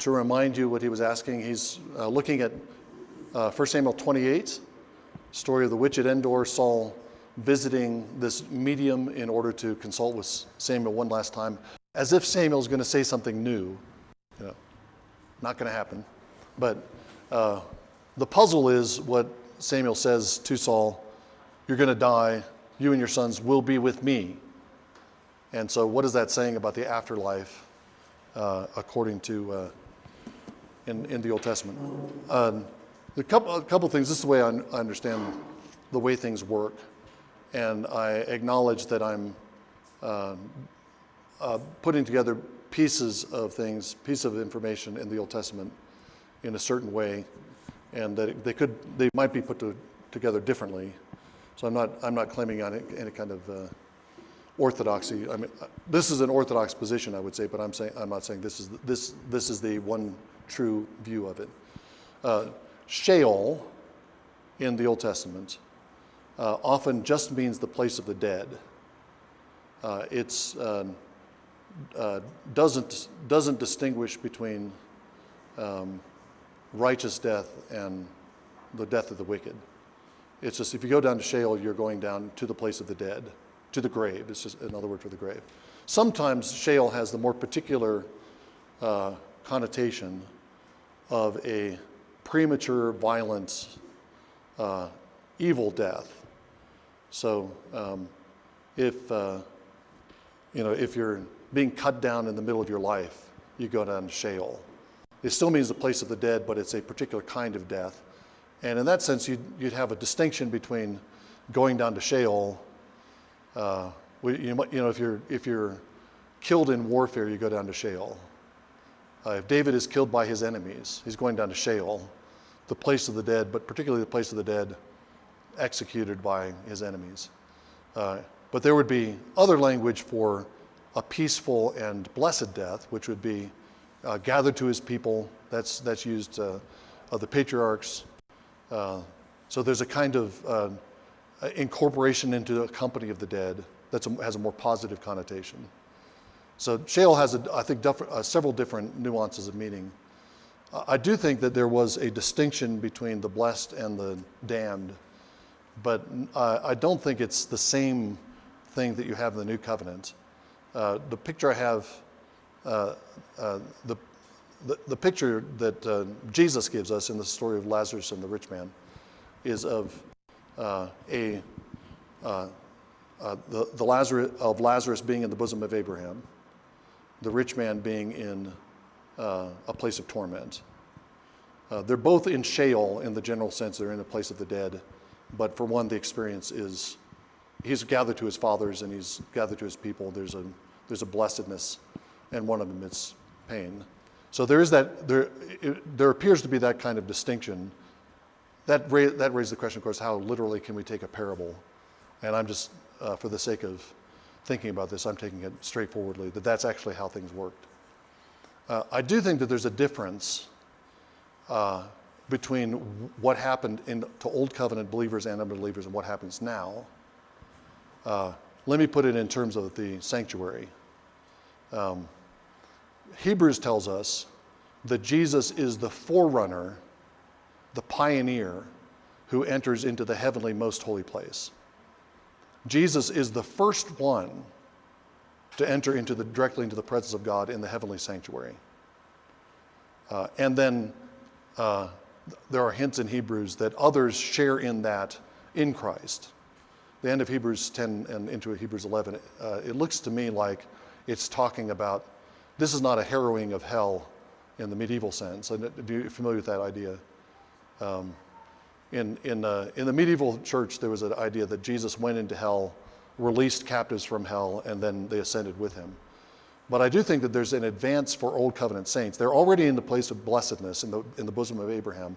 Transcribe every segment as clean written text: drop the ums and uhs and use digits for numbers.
to remind you what he was asking. He's looking at 1 Samuel 28, story of the witch at Endor, Saul visiting this medium in order to consult with Samuel one last time, as if Samuel's going to say something new. Not going to happen. But the puzzle is what Samuel says to Saul: you're going to die, you and your sons will be with me. And so what is that saying about the afterlife according to in the Old Testament? A couple things. This is the way I understand the way things work. And I acknowledge that I'm putting together pieces of information in the Old Testament in a certain way, and that they might be put together differently. So I'm not claiming on any kind of orthodoxy. I mean, this is an orthodox position, I would say, but I'm not saying this is the one true view of it. Sheol in the Old Testament often just means the place of the dead. It's doesn't distinguish between righteous death and the death of the wicked. It's just, if you go down to Sheol, you're going down to the place of the dead, to the grave. It's just another word for the grave. Sometimes Sheol has the more particular connotation of a premature, violent, evil death. So if you're being cut down in the middle of your life, you go down to Sheol. It still means the place of the dead, but it's a particular kind of death. And in that sense, you'd have a distinction between going down to Sheol. If you're killed in warfare, you go down to Sheol. If David is killed by his enemies, he's going down to Sheol, the place of the dead, but particularly the place of the dead executed by his enemies. But there would be other language for a peaceful and blessed death, which would be gathered to his people. That's used of the patriarchs. So there's a kind of incorporation into a company of the dead that has a more positive connotation. So Sheol has, I think, several different nuances of meaning. I do think that there was a distinction between the blessed and the damned, but I don't think it's the same thing that you have in the New Covenant. The picture I have, the picture that Jesus gives us in the story of Lazarus and the rich man is of Lazarus being in the bosom of Abraham, the rich man being in a place of torment. They're both in Sheol in the general sense. They're in a place of the dead, but for one, the experience is he's gathered to his fathers and he's gathered to his people. There's a blessedness, and one of them is pain. So there is that. There appears to be that kind of distinction. That raised the question, of course, how literally can we take a parable? And I'm just, for the sake of thinking about this, I'm taking it straightforwardly, that's actually how things worked. I do think that there's a difference between what happened to Old Covenant believers and unbelievers and what happens now. Let me put it in terms of the sanctuary. Hebrews tells us that Jesus is the forerunner, the pioneer, who enters into the heavenly most holy place. Jesus is the first one to enter directly into the presence of God in the heavenly sanctuary. And then there are hints in Hebrews that others share in that in Christ. The end of Hebrews 10 and into Hebrews 11, it looks to me like it's talking about, this is not a harrowing of hell in the medieval sense. And are you familiar with that idea? In the medieval church, there was an idea that Jesus went into hell, released captives from hell, and then they ascended with him. But I do think that there's an advance for Old Covenant saints. They're already in the place of blessedness in the bosom of Abraham,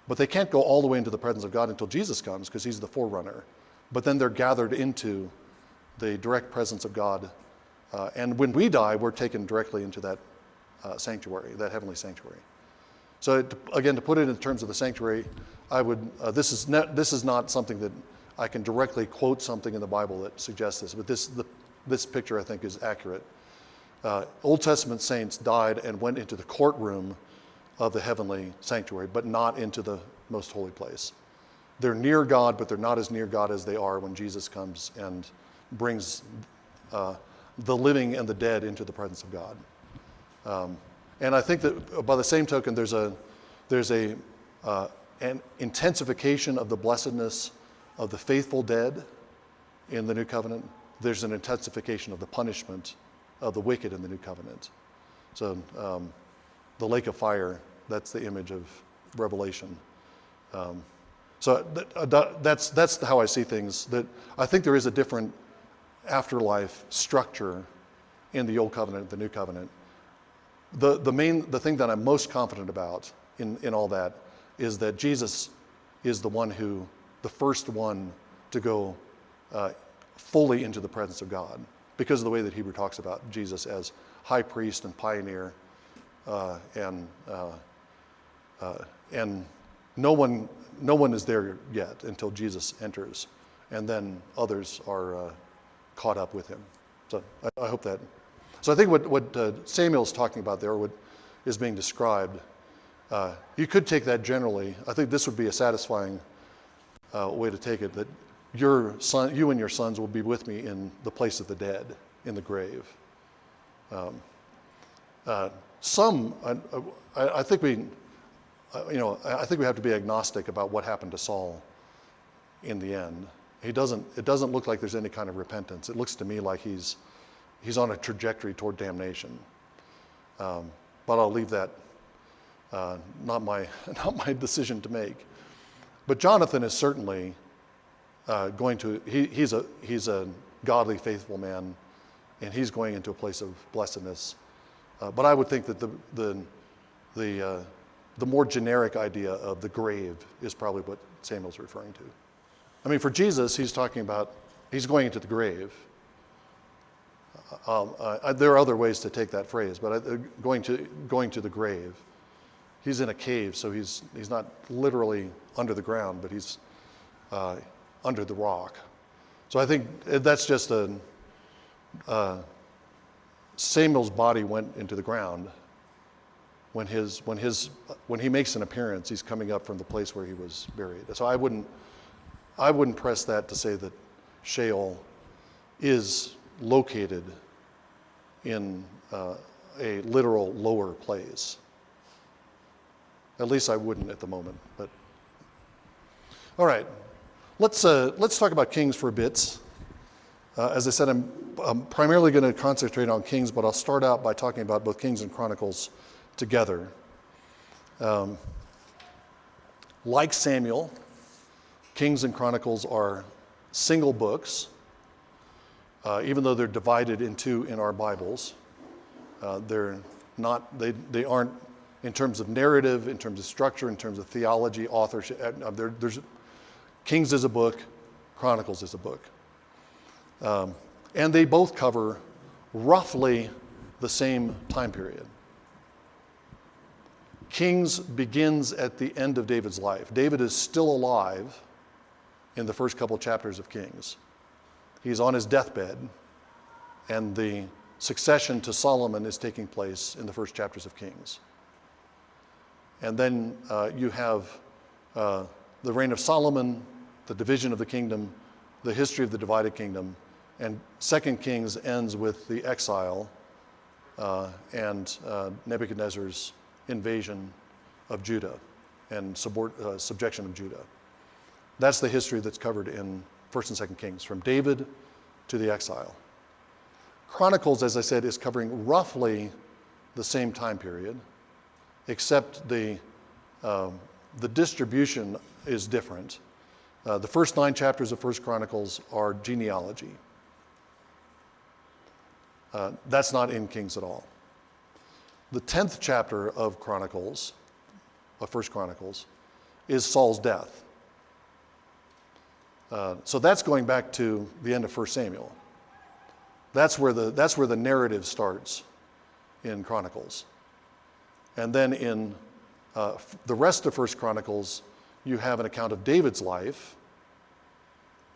but they can't go all the way into the presence of God until Jesus comes, because he's the forerunner. But then they're gathered into the direct presence of God. And when we die, we're taken directly into that sanctuary, that heavenly sanctuary. So again, to put it in terms of the sanctuary, I would. This is not something that I can directly quote something in the Bible that suggests this, but this picture I think is accurate. Old Testament saints died and went into the courtroom of the heavenly sanctuary, but not into the most holy place. They're near God, but they're not as near God as they are when Jesus comes and brings the living and the dead into the presence of God. And I think that by the same token, there's an intensification of the blessedness of the faithful dead in the New Covenant. There's an intensification of the punishment of the wicked in the New Covenant. So the lake of fire, that's the image of Revelation. So that's how I see things. That I think there is a different afterlife structure in the Old Covenant, the New Covenant. The thing that I'm most confident about in all that is that Jesus is the first one to go fully into the presence of God, because of the way that Hebrew talks about Jesus as high priest and pioneer, and no one is there yet until Jesus enters, and then others are caught up with him. So I hope that. So I think what Samuel's talking about there, what is being described, you could take that generally. I think this would be a satisfying way to take it, that you and your sons will be with me in the place of the dead, in the grave. I think we have to be agnostic about what happened to Saul in the end. It doesn't look like there's any kind of repentance. It looks to me like he's on a trajectory toward damnation. But I'll leave that not my decision to make. But Jonathan is certainly he's a godly, faithful man, and he's going into a place of blessedness. But I would think that the more generic idea of the grave is probably what Samuel's referring to. I mean, for Jesus, he's talking about he's going into the grave. There are other ways to take that phrase, but going to the grave. He's in a cave, so he's not literally under the ground, but he's under the rock. So I think that's just Samuel's body went into the ground. When he makes an appearance, he's coming up from the place where he was buried. So I wouldn't press that to say that Sheol is located in a literal lower place. At least I wouldn't at the moment. But all right, let's talk about Kings for a bit. As I said, I'm primarily going to concentrate on Kings, but I'll start out by talking about both Kings and Chronicles together. Like Samuel, Kings and Chronicles are single books, even though they're divided in two in our Bibles. They aren't, in terms of narrative, in terms of structure, in terms of theology, authorship. There's Kings is a book, Chronicles is a book. And they both cover roughly the same time period. Kings begins at the end of David's life. David is still alive in the first couple chapters of Kings. He's on his deathbed, and the succession to Solomon is taking place in the first chapters of Kings. And then you have the reign of Solomon, the division of the kingdom, the history of the divided kingdom, and 2 Kings ends with the exile and Nebuchadnezzar's invasion of Judah and subjection of Judah. That's the history that's covered in 1st and 2nd Kings, from David to the exile. Chronicles, as I said, is covering roughly the same time period, except the distribution is different. The first 9 chapters of 1st Chronicles are genealogy. That's not in Kings at all. The 10th chapter of Chronicles, of 1st Chronicles, is Saul's death. So that's going back to the end of 1 Samuel. That's where the narrative starts in Chronicles. And then in the rest of 1 Chronicles, you have an account of David's life,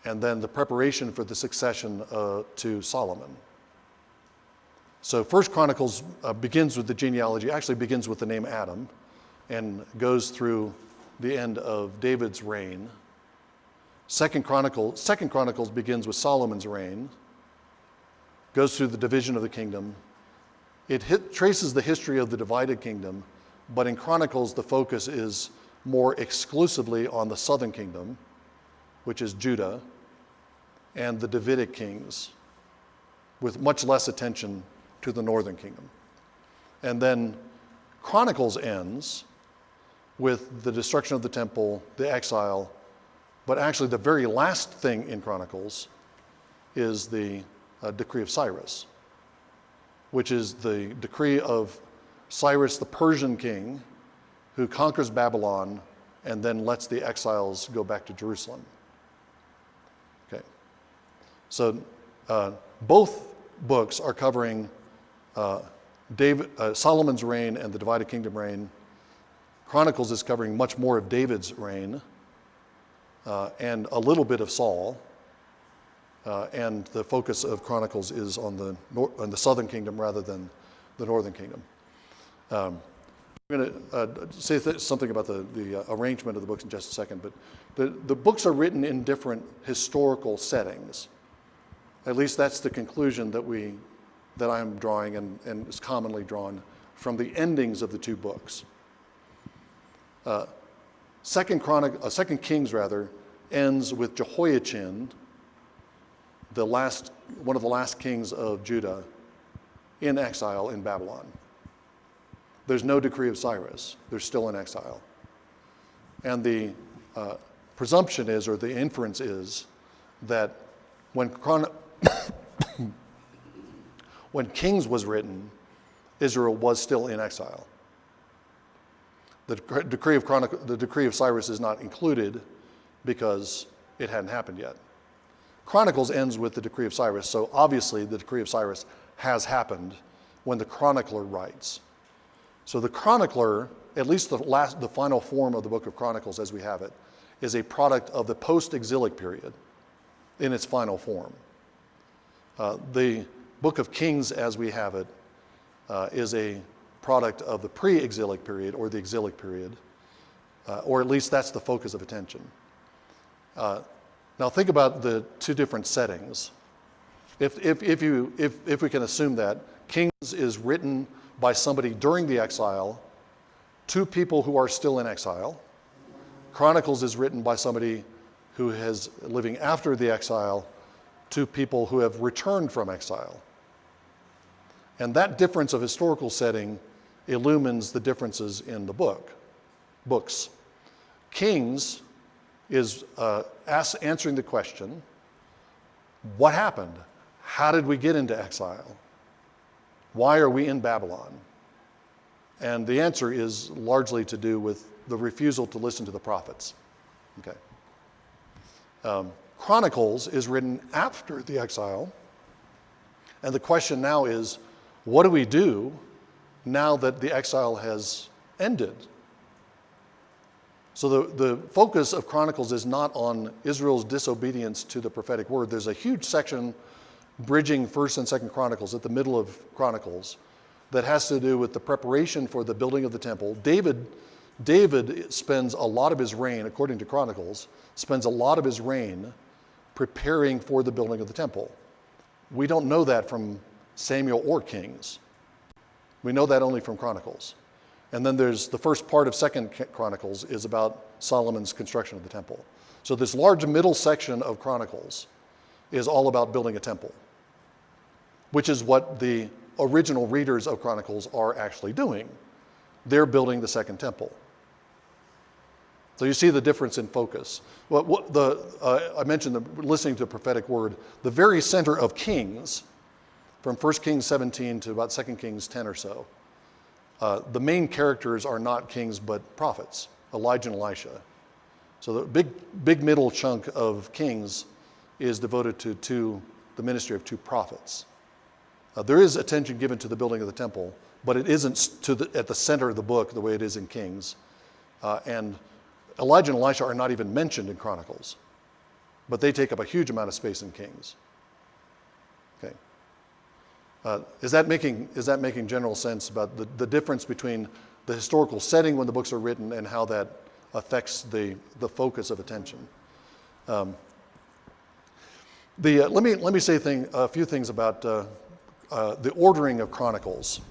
and then the preparation for the succession to Solomon. So First Chronicles begins with the genealogy, actually begins with the name Adam, and goes through the end of David's reign. Second Chronicles begins with Solomon's reign, goes through the division of the kingdom. It traces the history of the divided kingdom, but in Chronicles the focus is more exclusively on the southern kingdom, which is Judah, and the Davidic kings, with much less attention to the northern kingdom. And then Chronicles ends with the destruction of the temple, the exile, but actually the very last thing in Chronicles is the decree of Cyrus, which is the decree of Cyrus, the Persian king, who conquers Babylon and then lets the exiles go back to Jerusalem. Okay, so both books are covering Solomon's reign and the divided kingdom reign. Chronicles is covering much more of David's reign and a little bit of Saul. And the focus of Chronicles is on the southern kingdom rather than the northern kingdom. I'm going to say something about the arrangement of the books in just a second, but the books are written in different historical settings. At least that's the conclusion that I'm drawing and is commonly drawn from the endings of the two books. Second Kings ends with Jehoiachin, one of the last kings of Judah, in exile in Babylon. There's no decree of Cyrus. They're still in exile. And the presumption is, or the inference is, that when Kings was written, Israel was still in exile. The decree of Cyrus is not included because it hadn't happened yet. Chronicles ends with the decree of Cyrus, so obviously the decree of Cyrus has happened when the chronicler writes. So the chronicler, at least the final form of the book of Chronicles as we have it, is a product of the post-exilic period in its final form. The book of Kings as we have it is a product of the pre-exilic period or the exilic period, or at least that's the focus of attention. Now think about the two different settings. If we can assume that Kings is written by somebody during the exile to people who are still in exile, Chronicles is written by somebody who is living after the exile to people who have returned from exile. And that difference of historical setting illumines the differences in the books. Kings is answering the question, what happened? How did we get into exile? Why are we in Babylon? And the answer is largely to do with the refusal to listen to the prophets. Okay. Chronicles is written after the exile, and the question now is, what do we do now that the exile has ended? So the focus of Chronicles is not on Israel's disobedience to the prophetic word. There's a huge section bridging 1st and 2nd Chronicles at the middle of Chronicles that has to do with the preparation for the building of the temple. David spends a lot of his reign, according to Chronicles, spends a lot of his reign preparing for the building of the temple. We don't know that from Samuel or Kings. We know that only from Chronicles. And then there's the first part of 2nd Chronicles is about Solomon's construction of the temple. So this large middle section of Chronicles is all about building a temple, which is what the original readers of Chronicles are actually doing. They're building the second temple. So you see the difference in focus. I mentioned listening to the prophetic word. The very center of Kings, from 1 Kings 17 to about 2 Kings 10 or so, the main characters are not kings but prophets, Elijah and Elisha. So the big middle chunk of Kings is devoted to the ministry of two prophets. There is attention given to the building of the temple, but it isn't at the center of the book the way it is in Kings. And Elijah and Elisha are not even mentioned in Chronicles, but they take up a huge amount of space in Kings. Okay. Is that making general sense about the difference between the historical setting when the books are written and how that affects the focus of attention? Let me say a few things about the ordering of Chronicles.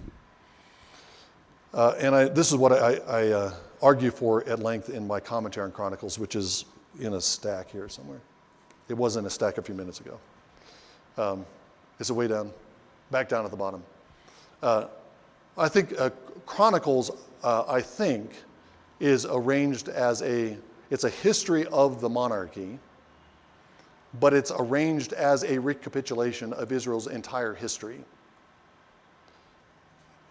This is what I argue for at length in my commentary on Chronicles, which is in a stack here somewhere. It was in a stack a few minutes ago. Is it way down? Back down at the bottom. I think Chronicles, is arranged as it's a history of the monarchy, but it's arranged as a recapitulation of Israel's entire history.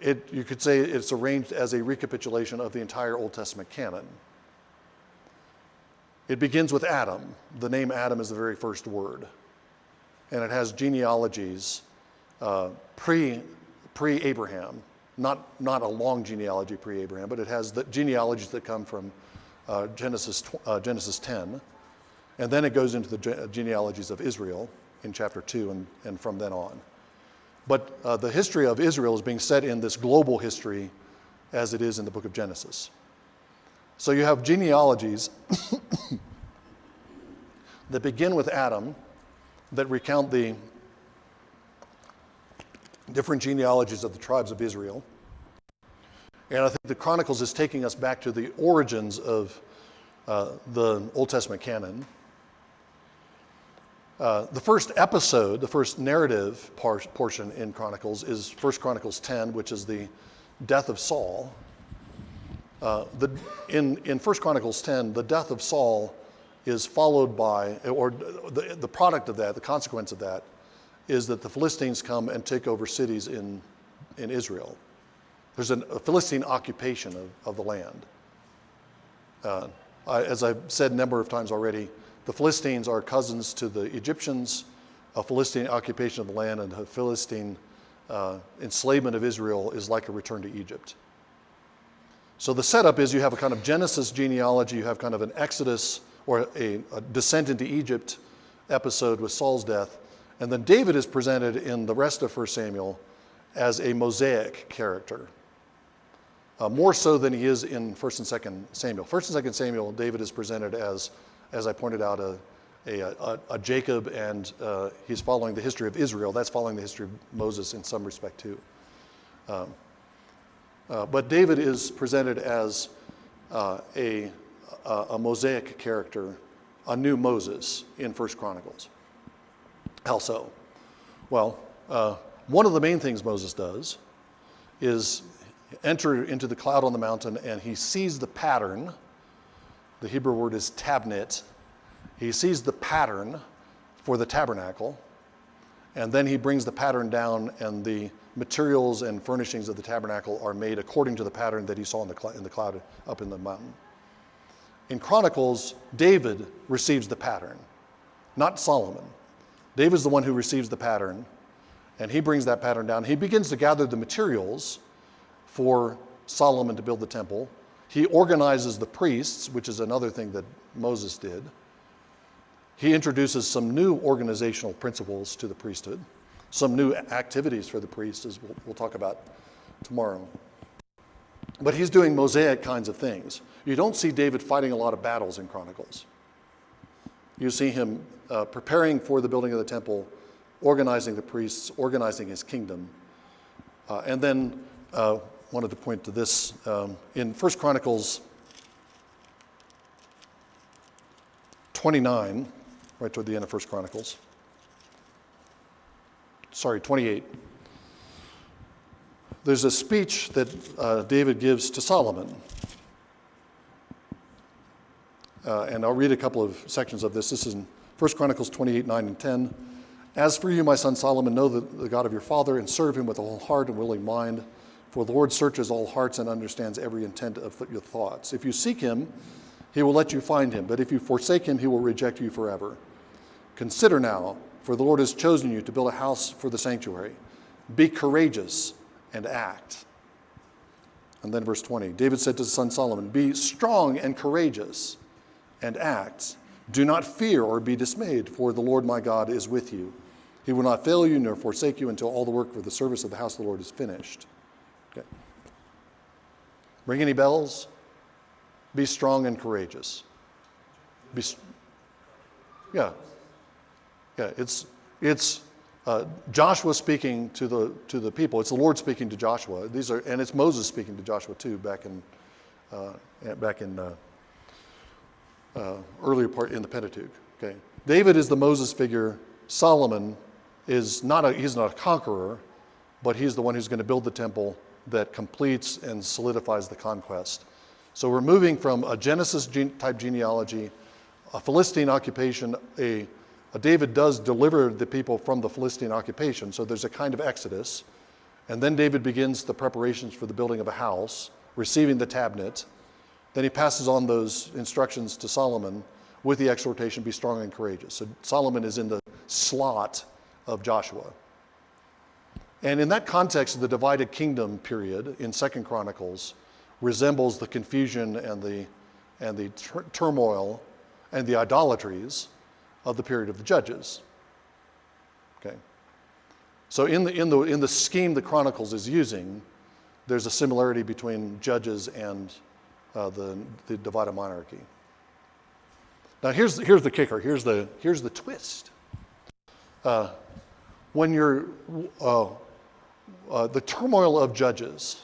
You could say it's arranged as a recapitulation of the entire Old Testament canon. It begins with Adam. The name Adam is the very first word. And it has genealogies pre-Abraham. Not a long genealogy pre-Abraham, but it has the genealogies that come from Genesis 10. And then it goes into the genealogies of Israel in chapter 2 and from then on. But the history of Israel is being set in this global history as it is in the book of Genesis. So you have genealogies that begin with Adam, that recount the different genealogies of the tribes of Israel. And I think the Chronicles is taking us back to the origins of the Old Testament canon. The first episode, the first narrative portion in Chronicles is 1 Chronicles 10, which is the death of Saul. In 1 Chronicles 10, the death of Saul is followed by, or the product of that, the consequence of that, is that the Philistines come and take over cities in Israel. There's a Philistine occupation of the land. As I've said a number of times already, the Philistines are cousins to the Egyptians. A Philistine occupation of the land and a Philistine enslavement of Israel is like a return to Egypt. So the setup is you have a kind of Genesis genealogy, you have kind of an Exodus or a descent into Egypt episode with Saul's death, and then David is presented in the rest of 1 Samuel as a Mosaic character, more so than he is in 1 and 2 Samuel. 1 and 2 Samuel, David is presented as I pointed out, a Jacob, and he's following the history of Israel. That's following the history of Moses in some respect too. But David is presented as a Mosaic character, a new Moses in 1 Chronicles. How so? Well, one of the main things Moses does is enter into the cloud on the mountain, and he sees the pattern. The Hebrew word is tabnit. He sees the pattern for the tabernacle, and then he brings the pattern down, and the materials and furnishings of the tabernacle are made according to the pattern that he saw in the cloud up in the mountain. In Chronicles, David receives the pattern, not Solomon. David's the one who receives the pattern, and he brings that pattern down. He begins to gather the materials for Solomon to build the temple. He organizes the priests, which is another thing that Moses did. He introduces some new organizational principles to the priesthood, some new activities for the priests, as we'll talk about tomorrow. But he's doing Mosaic kinds of things. You don't see David fighting a lot of battles in Chronicles. You see him preparing for the building of the temple, organizing the priests, organizing his kingdom. And then wanted to point to this. In 1 Chronicles 29, right toward the end of 1 Chronicles, 28, there's a speech that David gives to Solomon. And I'll read a couple of sections of this. This is in 1 Chronicles 28, 9 and 10. As for you, my son Solomon, know the God of your father and serve him with a whole heart and willing mind. For the Lord searches all hearts and understands every intent of your thoughts. If you seek him, he will let you find him. But if you forsake him, he will reject you forever. Consider now, for the Lord has chosen you to build a house for the sanctuary. Be courageous and act. And then verse 20, David said to his son Solomon, be strong and courageous and act. Do not fear or be dismayed, for the Lord my God is with you. He will not fail you nor forsake you until all the work for the service of the house of the Lord is finished. Okay. Ring any bells? Be strong and courageous. Yeah. It's Joshua speaking to the people. It's the Lord speaking to Joshua. And it's Moses speaking to Joshua too, back in earlier part in the Pentateuch. Okay. David is the Moses figure. Solomon he's not a conqueror, but he's the one who's going to build the temple that completes and solidifies the conquest. So we're moving from a Genesis type genealogy, a Philistine occupation. David does deliver the people from the Philistine occupation, so there's a kind of exodus. And then David begins the preparations for the building of a house, receiving the tablet. Then he passes on those instructions to Solomon with the exhortation, be strong and courageous. So Solomon is in the slot of Joshua. And in that context, the divided kingdom period in 2 Chronicles resembles the confusion and the turmoil and the idolatries of the period of the Judges. Okay. So in the scheme the Chronicles is using, there's a similarity between Judges and the divided monarchy. Now here's the kicker. Here's the twist. When you're the turmoil of Judges,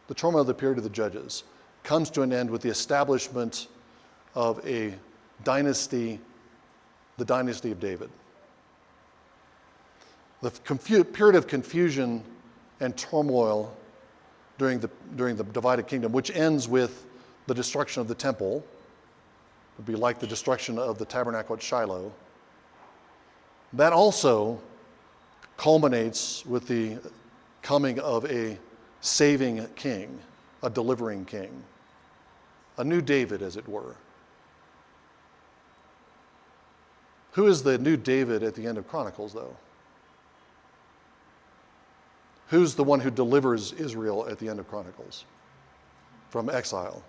the turmoil of the period of the Judges, comes to an end with the establishment of a dynasty, the Dynasty of David. The period of confusion and turmoil during the divided kingdom, which ends with the destruction of the temple, would be like the destruction of the tabernacle at Shiloh. That also culminates with the coming of a saving king, a delivering king, a new David, as it were. Who is the new David at the end of Chronicles, though? Who's the one who delivers Israel at the end of Chronicles from exile?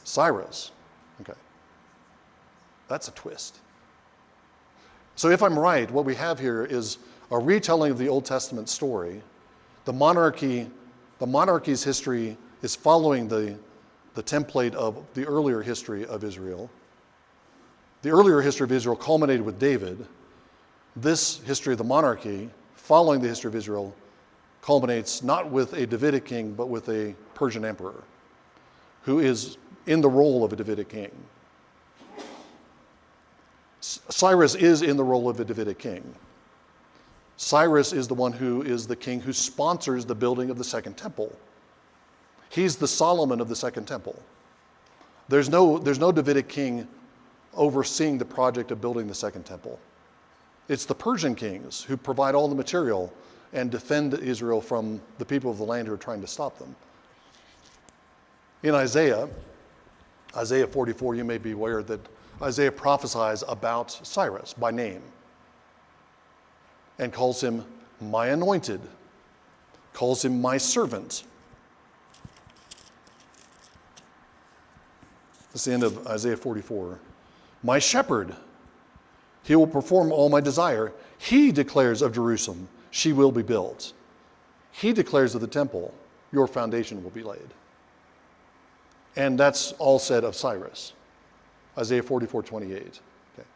Cyrus. Okay. That's a twist. So if I'm right, what we have here is a retelling of the Old Testament story. The monarchy's history is following the template of the earlier history of Israel. The earlier history of Israel culminated with David. This history of the monarchy, following the history of Israel, culminates not with a Davidic king, but with a Persian emperor, who is in the role of a Davidic king. Cyrus is in the role of a Davidic king. Cyrus is the one who is the king who sponsors the building of the second temple. He's the Solomon of the second temple. There's no Davidic king overseeing the project of building the second temple. It's the Persian kings who provide all the material and defend Israel from the people of the land who are trying to stop them. In Isaiah 44, you may be aware that Isaiah prophesies about Cyrus by name and calls him my anointed, calls him my servant. That's the end of Isaiah 44. My shepherd, he will perform all my desire. He declares of Jerusalem, she will be built. He declares of the temple, your foundation will be laid. And that's all said of Cyrus. Isaiah 44:28. Okay.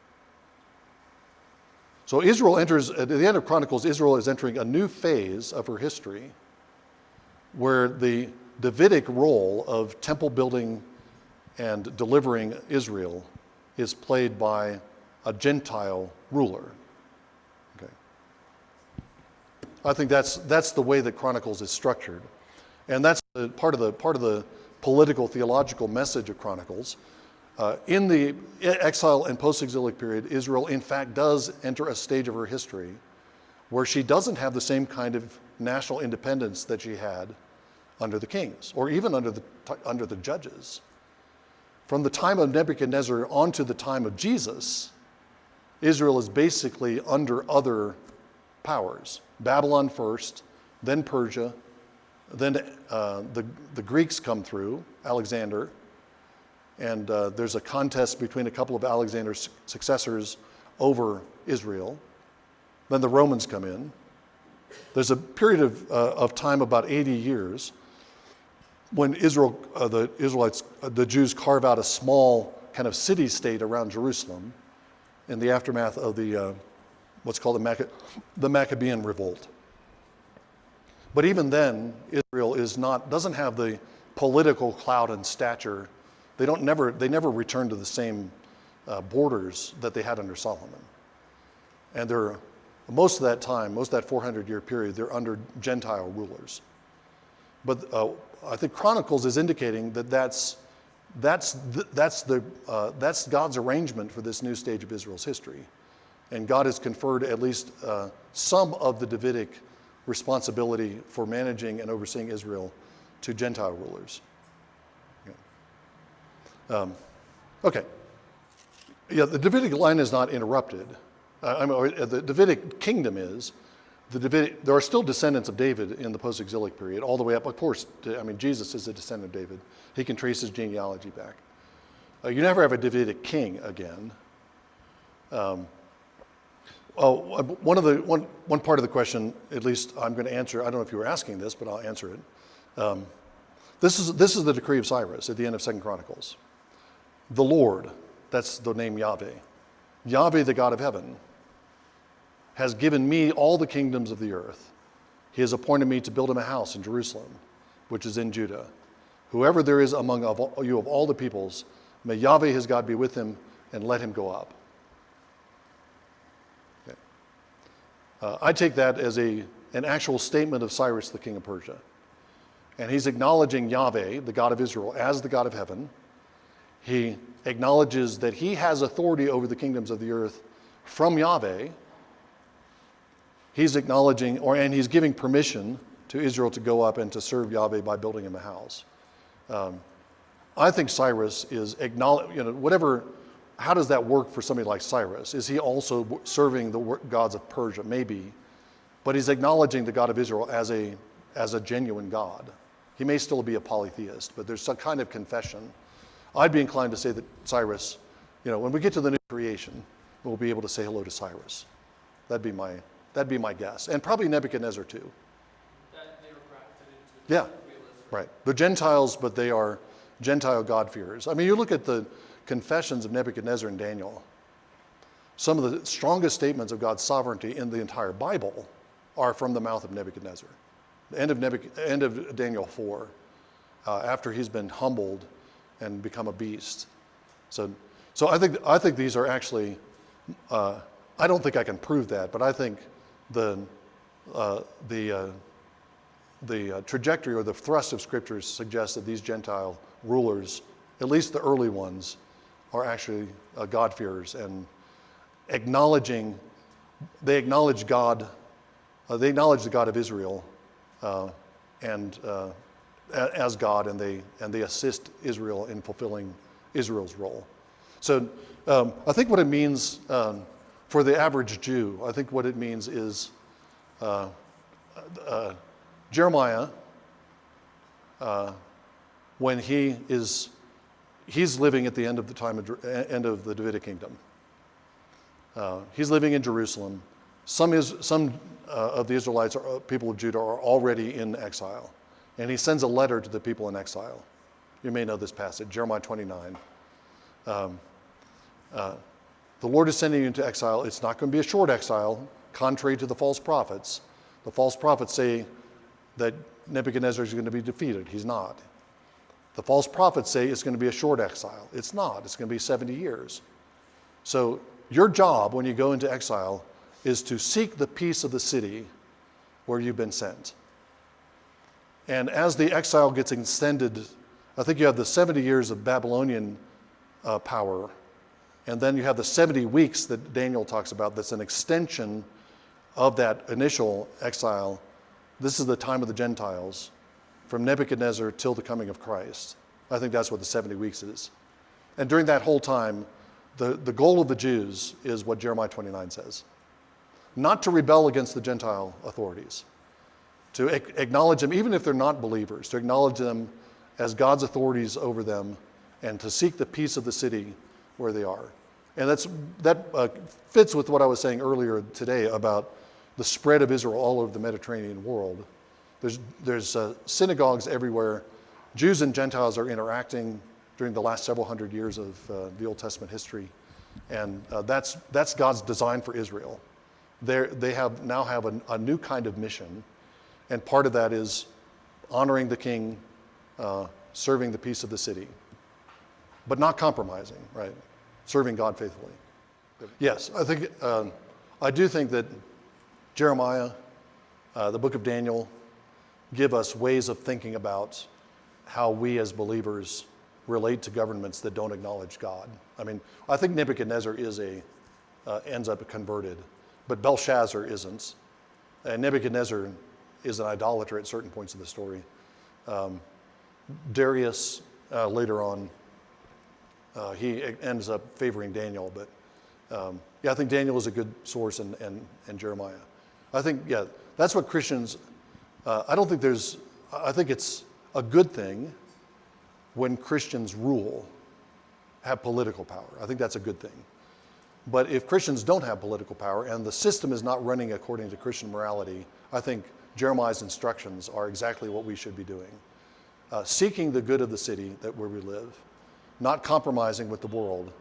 So Israel enters, at the end of Chronicles, Israel is entering a new phase of her history where the Davidic role of temple building and delivering Israel is played by a Gentile ruler. Okay. I think that's the way that Chronicles is structured. And that's part of the political theological message of Chronicles. In the exile and post-exilic period, Israel in fact does enter a stage of her history where she doesn't have the same kind of national independence that she had under the kings, or even under the judges. From the time of Nebuchadnezzar on to the time of Jesus, Israel is basically under other powers. Babylon first, then Persia, then the Greeks come through, Alexander, and there's a contest between a couple of Alexander's successors over Israel. Then the Romans come in. There's a period of time, about 80 years, when the Israelites, the Jews carve out a small kind of city-state around Jerusalem in the aftermath of the what's called the Maccabean Revolt. But even then, Israel doesn't have the political clout and stature. They never return to the same borders that they had under Solomon. And most of that time, most of that 400-year period, they're under Gentile rulers. But I think Chronicles is indicating that that's God's arrangement for this new stage of Israel's history. And God has conferred at least some of the Davidic responsibility for managing and overseeing Israel to Gentile rulers. Okay. Yeah, the Davidic line is not interrupted. The Davidic kingdom is. There are still descendants of David in the post-exilic period, all the way up. Of course, Jesus is a descendant of David. He can trace his genealogy back. You never have a Davidic king again. One part of the question, at least I'm going to answer. I don't know if you were asking this, but I'll answer it. This is the decree of Cyrus at the end of 2 Chronicles. The Lord, that's the name Yahweh. Yahweh, the God of heaven, has given me all the kingdoms of the earth. He has appointed me to build him a house in Jerusalem, which is in Judah. Whoever there is among you of all the peoples, may Yahweh his God be with him, and let him go up. Okay. I take that as an actual statement of Cyrus, the king of Persia. And he's acknowledging Yahweh, the God of Israel, as the God of heaven. He acknowledges that he has authority over the kingdoms of the earth from Yahweh. He's acknowledging, and he's giving permission to Israel to go up and to serve Yahweh by building him a house. I think Cyrus is how does that work for somebody like Cyrus? Is he also serving the gods of Persia? Maybe. But he's acknowledging the God of Israel as a genuine God. He may still be a polytheist, but there's some kind of confession. I'd be inclined to say that Cyrus, when we get to the new creation, we'll be able to say hello to Cyrus. That'd be my guess. And probably Nebuchadnezzar too. That they were grafted into. Yeah, right. They're Gentiles, but they are Gentile God-fearers. You look at the confessions of Nebuchadnezzar and Daniel. Some of the strongest statements of God's sovereignty in the entire Bible are from the mouth of Nebuchadnezzar. The end of Daniel 4, after he's been humbled and become a beast. So I think these are actually. I don't think I can prove that, but I think the trajectory or the thrust of scriptures suggests that these Gentile rulers, at least the early ones, are actually God-fearers and they acknowledge God. They acknowledge the God of Israel as God, and they assist Israel in fulfilling Israel's role. So I think what it means for the average Jew, I think what it means is Jeremiah, when he's living at the end of the Davidic kingdom. He's living in Jerusalem. Some of the Israelites, people of Judah, are already in exile. And he sends a letter to the people in exile. You may know this passage, Jeremiah 29. The Lord is sending you into exile. It's not going to be a short exile, contrary to the false prophets. The false prophets say that Nebuchadnezzar is going to be defeated. He's not. The false prophets say it's going to be a short exile. It's not. It's going to be 70 years. So your job when you go into exile is to seek the peace of the city where you've been sent. And as the exile gets extended, I think you have the 70 years of Babylonian power, and then you have the 70 weeks that Daniel talks about that's an extension of that initial exile. This is the time of the Gentiles, from Nebuchadnezzar till the coming of Christ. I think that's what the 70 weeks is. And during that whole time, the goal of the Jews is what Jeremiah 29 says. Not to rebel against the Gentile authorities, to acknowledge them, even if they're not believers, to acknowledge them as God's authorities over them, and to seek the peace of the city where they are. And that fits with what I was saying earlier today about the spread of Israel all over the Mediterranean world. There's synagogues everywhere. Jews and Gentiles are interacting during the last several hundred years of the Old Testament history. And that's God's design for Israel. They now have a new kind of mission. And part of that is honoring the king, serving the peace of the city, but not compromising, right? Serving God faithfully. Yes, I do think that Jeremiah, the book of Daniel, give us ways of thinking about how we as believers relate to governments that don't acknowledge God. I mean, I think Nebuchadnezzar ends up converted, but Belshazzar isn't. And Nebuchadnezzar is an idolater at certain points of the story. Darius, later on, he ends up favoring Daniel, but I think Daniel is a good source and Jeremiah. I think, that's what Christians, I think it's a good thing when Christians have political power. I think that's a good thing. But if Christians don't have political power and the system is not running according to Christian morality, I think Jeremiah's instructions are exactly what we should be doing. Seeking the good of the city where we live, not compromising with the world,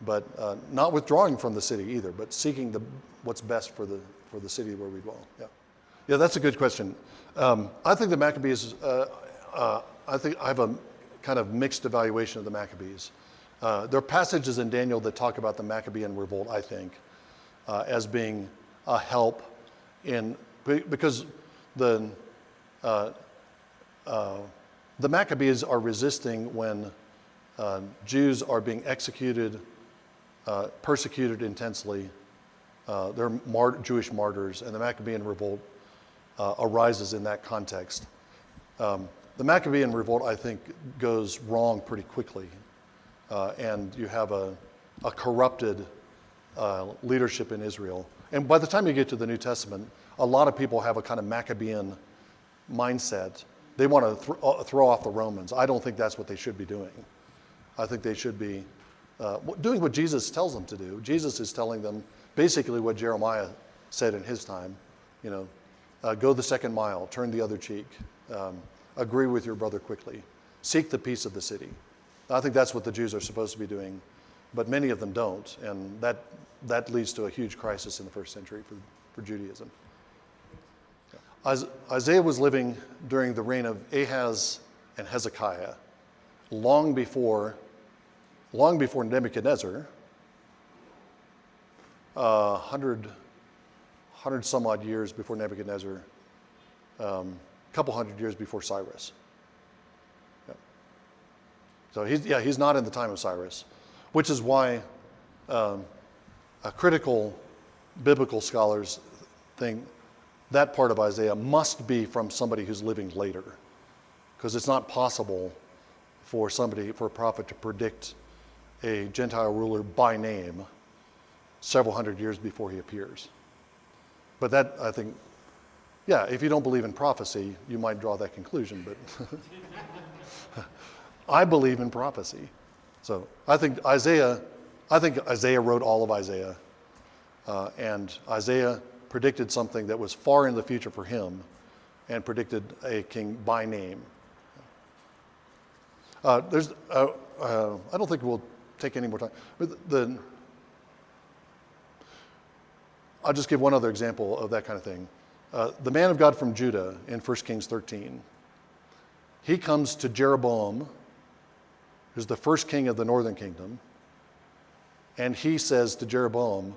but not withdrawing from the city either, but seeking what's best for the city where we dwell. Yeah, that's a good question. I think the Maccabees, I have a kind of mixed evaluation of the Maccabees. There are passages in Daniel that talk about the Maccabean Revolt, I think, as being a help because the Maccabees are resisting when Jews are being executed, persecuted intensely. They're Jewish martyrs, and the Maccabean Revolt arises in that context. The Maccabean Revolt, I think, goes wrong pretty quickly, and you have a corrupted leadership in Israel. And by the time you get to the New Testament, a lot of people have a kind of Maccabean mindset. They want to throw off the Romans. I don't think that's what they should be doing. I think they should be doing what Jesus tells them to do. Jesus is telling them basically what Jeremiah said in his time. Go the second mile, turn the other cheek, agree with your brother quickly, seek the peace of the city. I think that's what the Jews are supposed to be doing, but many of them don't, and that leads to a huge crisis in the first century for Judaism. Isaiah was living during the reign of Ahaz and Hezekiah, long before Nebuchadnezzar, 100 some odd years before Nebuchadnezzar, a couple hundred years before Cyrus. Yeah. So he's not in the time of Cyrus, which is why critical biblical scholars think that part of Isaiah must be from somebody who's living later, because it's not possible for a prophet to predict a Gentile ruler by name several hundred years before he appears. But that, I think, if you don't believe in prophecy, you might draw that conclusion, but I believe in prophecy. So I think Isaiah wrote all of Isaiah, and Isaiah predicted something that was far in the future for him and predicted a king by name. I don't think we'll take any more time, but I'll just give one other example of that kind of thing. The man of God from Judah in 1 Kings 13, he comes to Jeroboam, who's the first king of the northern kingdom, and he says to Jeroboam,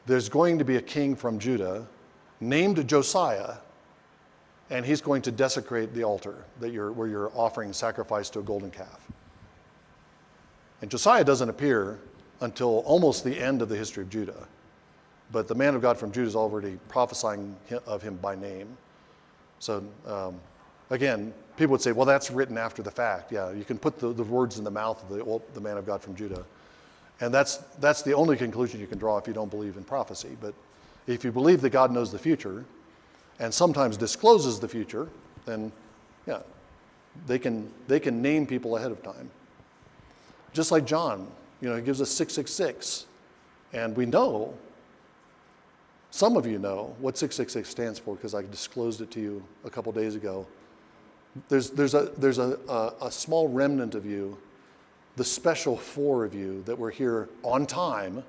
there's going to be a king from Judah named Josiah, and he's going to desecrate the altar where you're offering sacrifice to a golden calf. And Josiah doesn't appear until almost the end of the history of Judah. But the man of God from Judah is already prophesying of him by name. So again, people would say, well, that's written after the fact. Yeah, you can put the words in the mouth of the man of God from Judah. And that's the only conclusion you can draw if you don't believe in prophecy. But if you believe that God knows the future and sometimes discloses the future, then they can name people ahead of time. Just like John, he gives us 666. And we know, some of you know, what 666 stands for because I disclosed it to you a couple days ago. There's a small remnant of you, the special 4 of you that were here on time,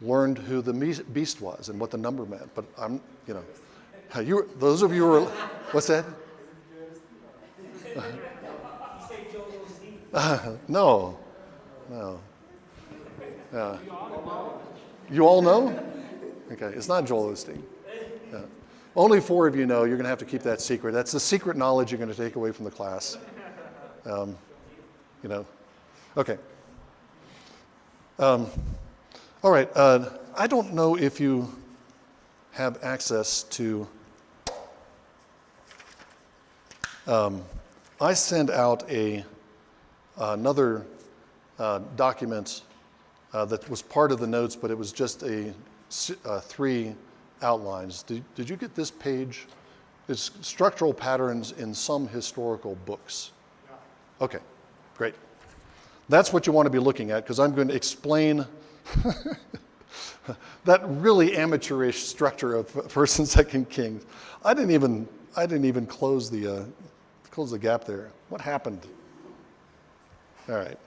learned who the beast was and what the number meant. But those of you who were, what's that? No. You all know? Okay, it's not Joel Osteen. Yeah. Only 4 of you know. You're going to have to keep that secret. That's the secret knowledge you're going to take away from the class. Okay. All right. I don't know if you have access to. I sent out another document that was part of the notes, but it was just 3 outlines. Did you get this page? It's structural patterns in some historical books. Yeah. Okay, great. That's what you want to be looking at, because I'm going to explain that really amateurish structure of First and Second Kings. I didn't even close the gap there. What happened? All right.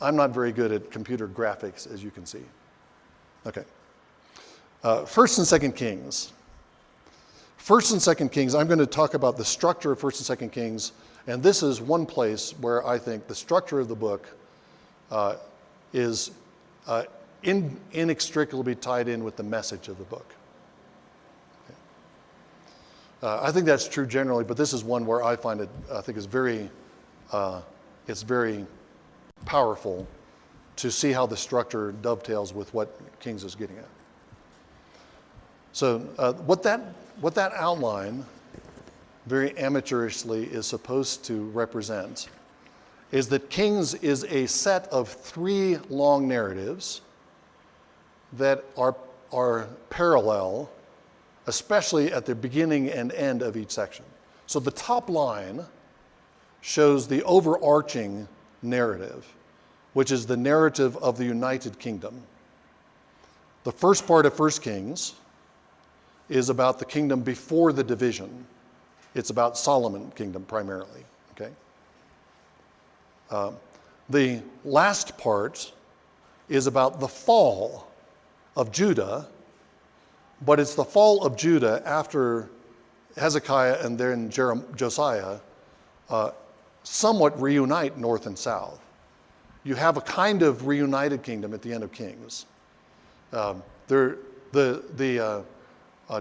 I'm not very good at computer graphics, as you can see. Okay. First and Second Kings. First and Second Kings, I'm going to talk about the structure of First and Second Kings, and this is one place where I think the structure of the book is inextricably tied in with the message of the book. Okay. I think that's true generally, but this is one where I find it, I think, is very powerful to see how the structure dovetails with what Kings is getting at. So what that outline, very amateurishly, is supposed to represent is that Kings is a set of 3 long narratives that are parallel, especially at the beginning and end of each section. So the top line shows the overarching narrative, which is the narrative of the United Kingdom. The first part of 1 Kings is about the kingdom before the division. It's about Solomon's kingdom primarily. Okay. The last part is about the fall of Judah, but it's the fall of Judah after Hezekiah and then Josiah somewhat reunite north and south. You have a kind of reunited kingdom at the end of Kings. The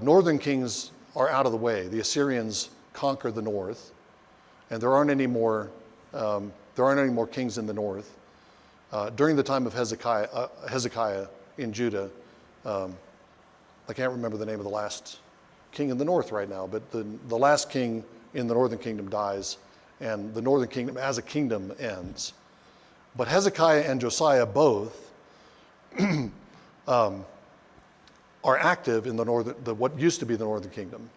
northern kings are out of the way. The Assyrians conquer the north, and there aren't any more kings in the north. During the time of Hezekiah in Judah, I can't remember the name of the last king in the north right now, but the last king in the northern kingdom dies, and the northern kingdom as a kingdom ends. But Hezekiah and Josiah both are active in what used to be the northern kingdom.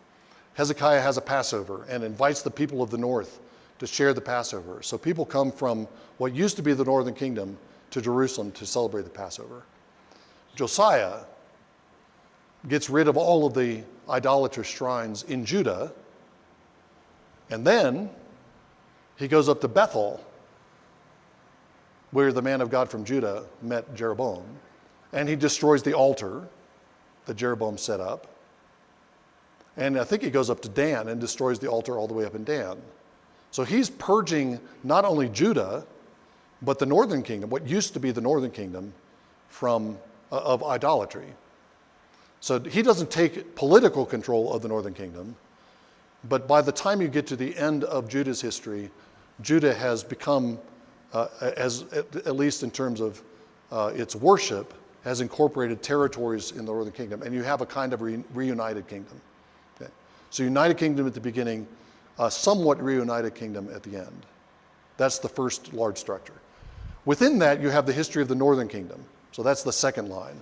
Hezekiah has a Passover and invites the people of the north to share the Passover. So people come from what used to be the northern kingdom to Jerusalem to celebrate the Passover. Josiah gets rid of all of the idolatrous shrines in Judah, and then he goes up to Bethel, where the man of God from Judah met Jeroboam, and he destroys the altar that Jeroboam set up. And I think he goes up to Dan and destroys the altar all the way up in Dan. So he's purging not only Judah, but the northern kingdom, what used to be the northern kingdom, of idolatry. So he doesn't take political control of the northern kingdom, but by the time you get to the end of Judah's history, Judah has become, at least in terms of its worship, has incorporated territories in the northern kingdom, and you have a kind of reunited kingdom. Okay? So united kingdom at the beginning, somewhat reunited kingdom at the end. That's the first large structure. Within that, you have the history of the northern kingdom. So that's the second line.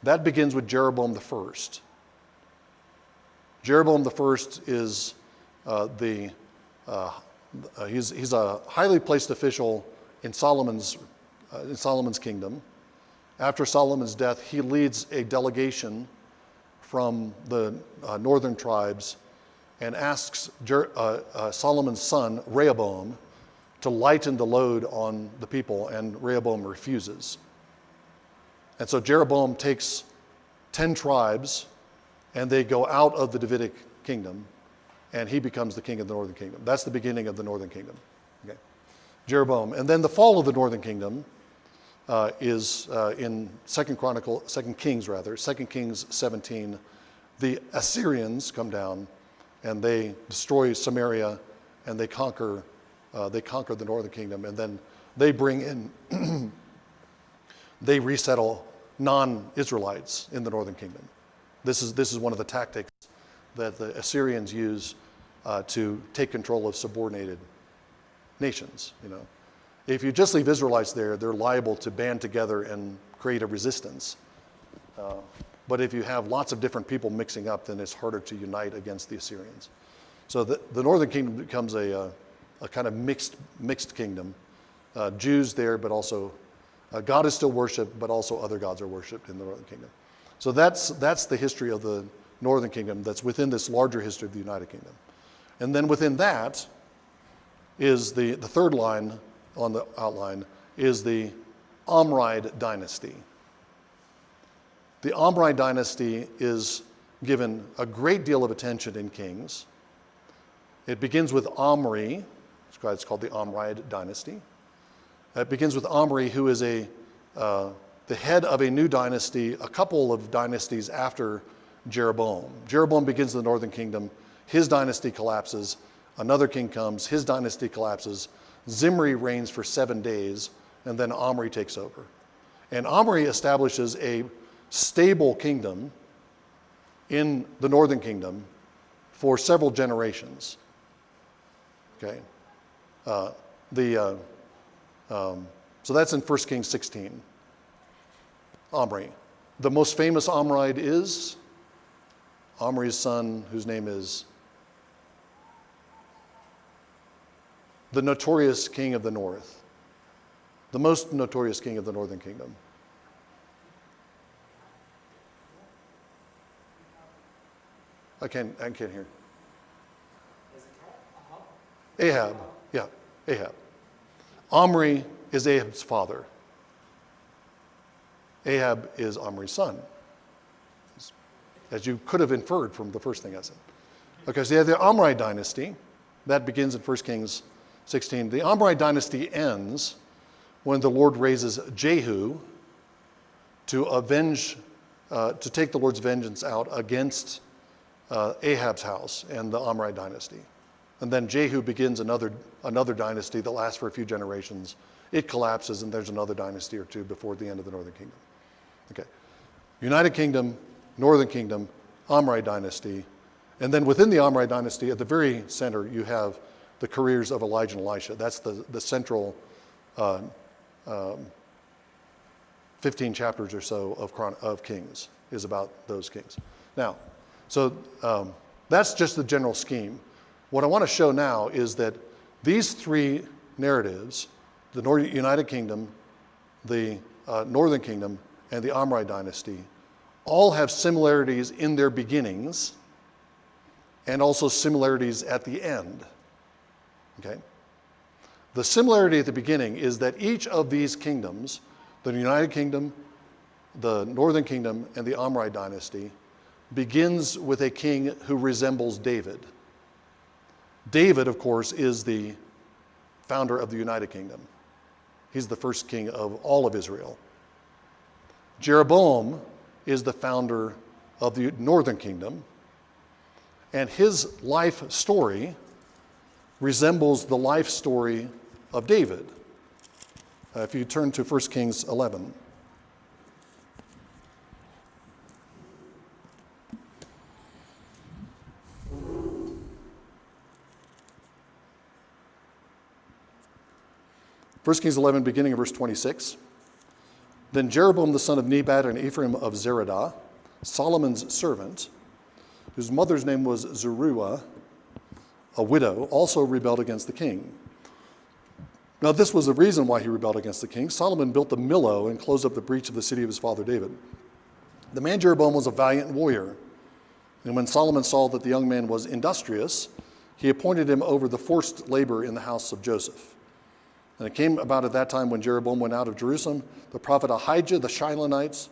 That begins with Jeroboam the First. Jeroboam the First is he's a highly placed official in Solomon's kingdom, After Solomon's death, he leads a delegation from the northern tribes and asks Solomon's son, Rehoboam, to lighten the load on the people, and Rehoboam refuses. And so Jeroboam takes 10 tribes, and they go out of the Davidic kingdom, and he becomes the king of the northern kingdom. That's the beginning of the northern kingdom. Okay. Jeroboam. And then the fall of the northern kingdom is in 2 Kings 17. The Assyrians come down, and they destroy Samaria, and they conquer the northern kingdom, and then they bring in, they resettle non-Israelites in the northern kingdom. This is one of the tactics that the Assyrians use to take control of subordinated nations. If you just leave Israelites there, they're liable to band together and create a resistance. But if you have lots of different people mixing up, then it's harder to unite against the Assyrians. So the northern kingdom becomes a kind of mixed kingdom. Jews there, but also God is still worshipped, but also other gods are worshipped in the northern kingdom. So that's the history of the northern kingdom that's within this larger history of the United Kingdom. And then within that is the third line on the outline is the Omride dynasty. The Omride dynasty is given a great deal of attention in Kings. It begins with Omri. It's called the Omride dynasty. It begins with Omri, who is the head of a new dynasty, a couple of dynasties after Jeroboam. Jeroboam begins the northern kingdom. His dynasty collapses. Another king comes. His dynasty collapses. Zimri reigns for 7 days, and then Omri takes over. And Omri establishes a stable kingdom in the northern kingdom for several generations. Okay, so that's in 1 Kings 16. Omri. The most famous Omride is Omri's son, whose name is the notorious king of the north, the most notorious king of the northern kingdom. I can't hear. Ahab, yeah, Ahab. Omri is Ahab's father. Ahab is Omri's son, as you could have inferred from the first thing I said. Okay, so you have the Omride dynasty. That begins in 1 Kings 16. The Omride dynasty ends when the Lord raises Jehu to take the Lord's vengeance out against Ahab's house and the Omride dynasty. And then Jehu begins another dynasty that lasts for a few generations. It collapses, and there's another dynasty or two before the end of the northern kingdom. Okay, United Kingdom, northern kingdom, Omride dynasty. And then within the Omride dynasty, at the very center, you have the careers of Elijah and Elisha. That's the central 15 chapters or so of Kings is about those kings. Now, so that's just the general scheme. What I want to show now is that these three narratives, the United Kingdom, the Northern Kingdom, and the Omride dynasty, all have similarities in their beginnings and also similarities at the end. Okay? The similarity at the beginning is that each of these kingdoms, the United Kingdom, the Northern Kingdom, and the Omride dynasty, begins with a king who resembles David. David, of course, is the founder of the United Kingdom. He's the first king of all of Israel. Jeroboam is the founder of the Northern Kingdom, and his life story resembles the life story of David. If you turn to 1 Kings 11. First Kings 11, beginning of verse 26. Then Jeroboam the son of Nebat and Ephraim of Zeradah, Solomon's servant, whose mother's name was Zeruiah, a widow, also rebelled against the king. Now this was the reason why he rebelled against the king. Solomon built the Millo and closed up the breach of the city of his father David. The man Jeroboam was a valiant warrior, and when Solomon saw that the young man was industrious, he appointed him over the forced labor in the house of Joseph. And it came about at that time when Jeroboam went out of Jerusalem, the prophet Ahijah, the Shilonites,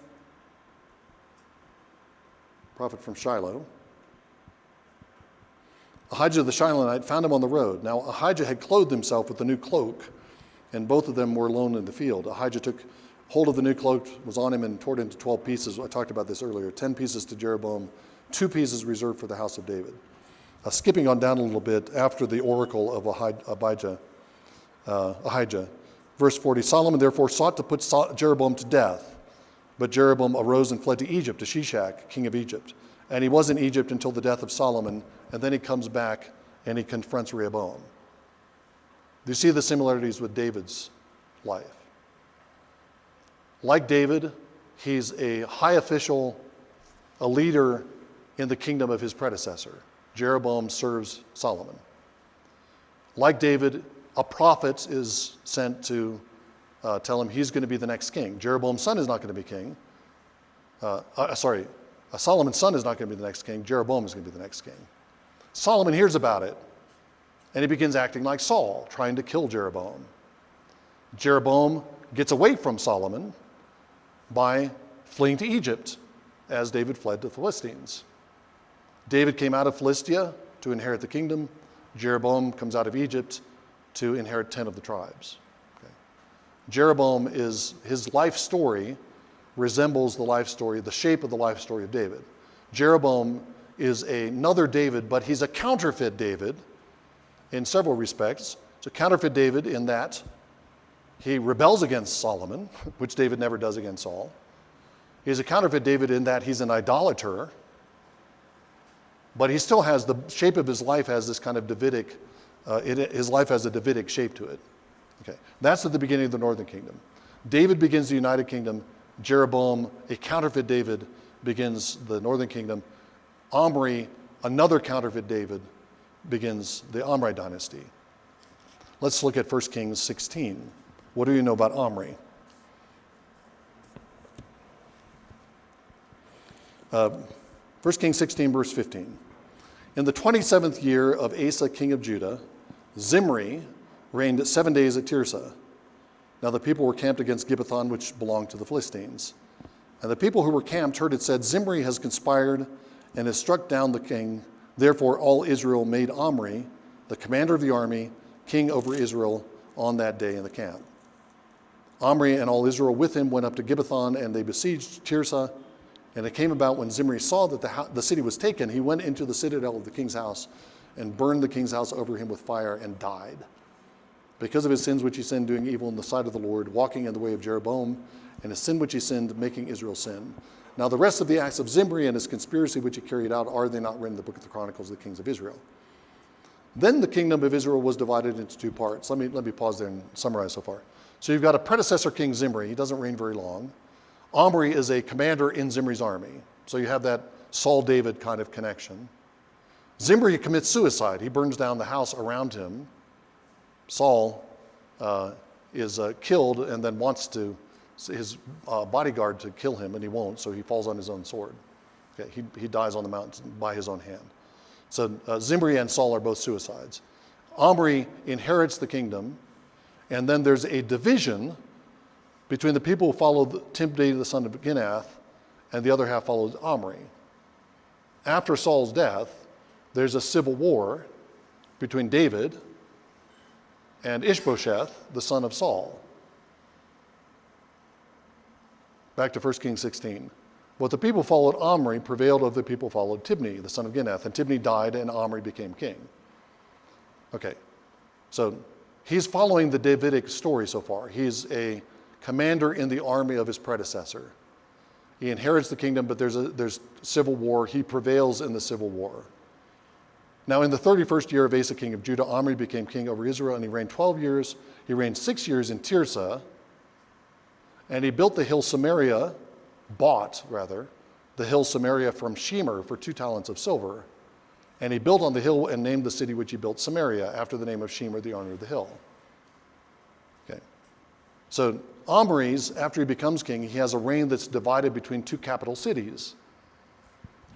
prophet from Shiloh, Ahijah the Shilonite found him on the road. Now Ahijah had clothed himself with the new cloak, and both of them were alone in the field. Ahijah took hold of the new cloak, was on him, and tore it into 12 pieces. I talked about this earlier. 10 pieces to Jeroboam, 2 pieces reserved for the house of David. Skipping on down a little bit, after the oracle of Ahijah, verse 40, Solomon therefore sought to put Jeroboam to death, but Jeroboam arose and fled to Egypt, to Shishak, king of Egypt. And he was in Egypt until the death of Solomon, and then he comes back and he confronts Rehoboam. Do you see the similarities with David's life? Like David, he's a high official, a leader in the kingdom of his predecessor. Jeroboam serves Solomon. Like David, a prophet is sent to tell him he's going to be the next king. Jeroboam's son is not going to be king. Solomon's son is not going to be the next king. Jeroboam is going to be the next king. Solomon hears about it, and he begins acting like Saul, trying to kill Jeroboam. Jeroboam gets away from Solomon by fleeing to Egypt, as David fled to the Philistines. David came out of Philistia to inherit the kingdom. Jeroboam comes out of Egypt to inherit 10 of the tribes. Okay. Jeroboam his life story resembles the life story, the shape of the life story of David. Jeroboam is another David, but he's a counterfeit David in several respects. It's a counterfeit David in that he rebels against Solomon, which David never does against Saul. He's a counterfeit David in that he's an idolater, but he still has the shape of his life has this kind of Davidic, his life has a Davidic shape to it. Okay, that's at the beginning of the northern kingdom. David begins the united kingdom. Jeroboam, a counterfeit David, begins the northern kingdom. Omri, another counterfeit David, begins the Omri dynasty. Let's look at 1 Kings 16. What do you know about Omri? 1 Kings 16, verse 15. In the 27th year of Asa, king of Judah, Zimri reigned 7 days at Tirzah. Now the people were camped against Gibbethon, which belonged to the Philistines. And the people who were camped heard it said, Zimri has conspired and has struck down the king. Therefore all Israel made Omri, the commander of the army, king over Israel on that day in the camp. Omri and all Israel with him went up to Gibbethon, and they besieged Tirzah. And it came about when Zimri saw that the city was taken, he went into the citadel of the king's house and burned the king's house over him with fire and died. Because of his sins which he sinned, doing evil in the sight of the Lord, walking in the way of Jeroboam, and his sin which he sinned, making Israel sin. Now the rest of the acts of Zimri and his conspiracy which he carried out, are they not written in the book of the Chronicles of the kings of Israel? Then the kingdom of Israel was divided into 2 parts. Let me pause there and summarize so far. So you've got a predecessor king, Zimri. He doesn't reign very long. Omri is a commander in Zimri's army. So you have that Saul-David kind of connection. Zimri commits suicide. He burns down the house around him. Saul is killed and then wants his bodyguard to kill him, and he won't, so he falls on his own sword. Okay, he dies on the mountain by his own hand. So Zimri and Saul are both suicides. Omri inherits the kingdom, and then there's a division between the people who followed Tibni, the son of Ginath, and the other half followed Omri. After Saul's death, there's a civil war between David and Ishbosheth, the son of Saul. Back to 1 Kings 16. What the people followed Omri prevailed over the people followed Tibni, the son of Ginath, and Tibni died and Omri became king. Okay, so he's following the Davidic story so far. He's a commander in the army of his predecessor. He inherits the kingdom, but there's civil war. He prevails in the civil war. Now in the 31st year of Asa, king of Judah, Omri became king over Israel, and he reigned 12 years. He reigned 6 years in Tirzah, and he built the hill Samaria, the hill Samaria from Shemer for 2 talents of silver. And he built on the hill and named the city which he built Samaria, after the name of Shemer, the owner of the hill. So Omri's, after he becomes king, he has a reign that's divided between two capital cities,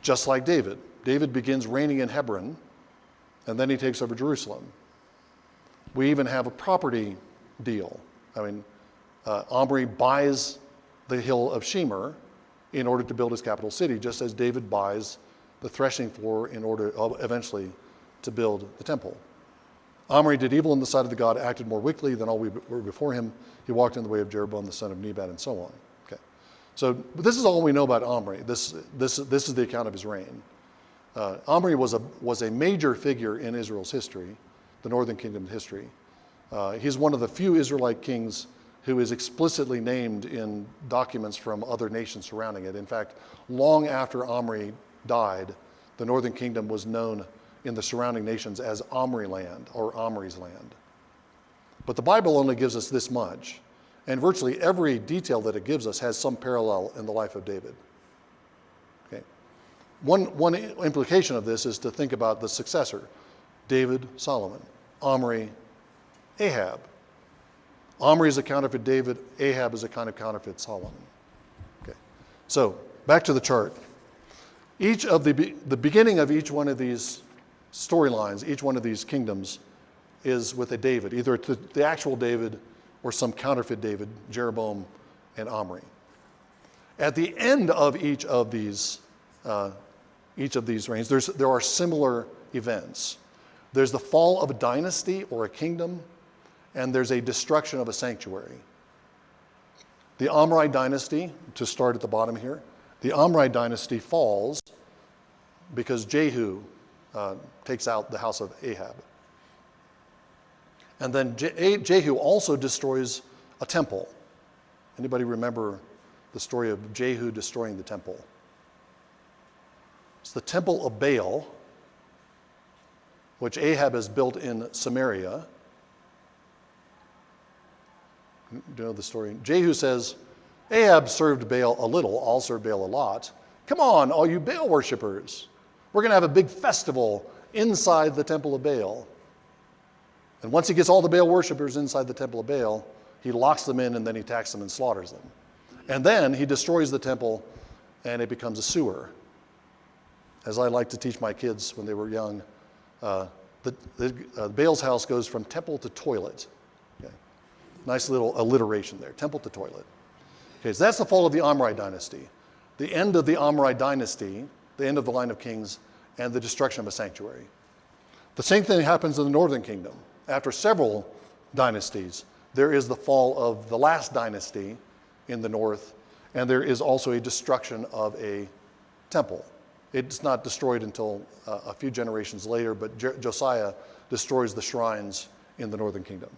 just like David. David begins reigning in Hebron, and then he takes over Jerusalem. We even have a property deal. I mean, Omri buys the hill of Shemer in order to build his capital city, just as David buys the threshing floor in order eventually to build the temple. Omri did evil in the sight of the God, acted more wickedly than all we were before him. He walked in the way of Jeroboam the son of Nebat, and so on. Okay, so this is all we know about Omri. This is the account of his reign. Omri was a major figure in Israel's history, the northern kingdom's history. He's one of the few Israelite kings who is explicitly named in documents from other nations surrounding it. In fact, long after Omri died, the northern kingdom was known in the surrounding nations as Omri land or Omri's land. But the Bible only gives us this much, and virtually every detail that it gives us has some parallel in the life of David. Okay. One implication of this is to think about the successor, David, Solomon, Omri, Ahab. Omri is a counterfeit David, Ahab is a kind of counterfeit Solomon. Okay. So back to the chart. Each of the beginning of each one of these storylines, each one of these kingdoms is with a David, either the actual David or some counterfeit David, Jeroboam and Omri. At the end of each of these reigns, there are similar events. There's the fall of a dynasty or a kingdom, and there's a destruction of a sanctuary. The Omri dynasty, to start at the bottom here, the Omri dynasty falls because Jehu takes out the house of Ahab. And then Jehu also destroys a temple. Anybody remember the story of Jehu destroying the temple? It's the temple of Baal, which Ahab has built in Samaria. Do you know the story? Jehu says, Ahab served Baal a little, I'll serve Baal a lot. Come on, all you Baal worshipers. We're going to have a big festival inside the temple of Baal. And once he gets all the Baal worshipers inside the temple of Baal, he locks them in and then he attacks them and slaughters them. And then he destroys the temple and it becomes a sewer. As I like to teach my kids when they were young, Baal's house goes from temple to toilet. Okay. Nice little alliteration there, temple to toilet. Okay, so that's the fall of the Omri dynasty. The end of the Omri dynasty, the end of the line of kings, and the destruction of a sanctuary. The same thing happens in the northern kingdom. After several dynasties, there is the fall of the last dynasty in the north, and there is also a destruction of a temple. It's not destroyed until a few generations later, but Josiah destroys the shrines in the northern kingdom.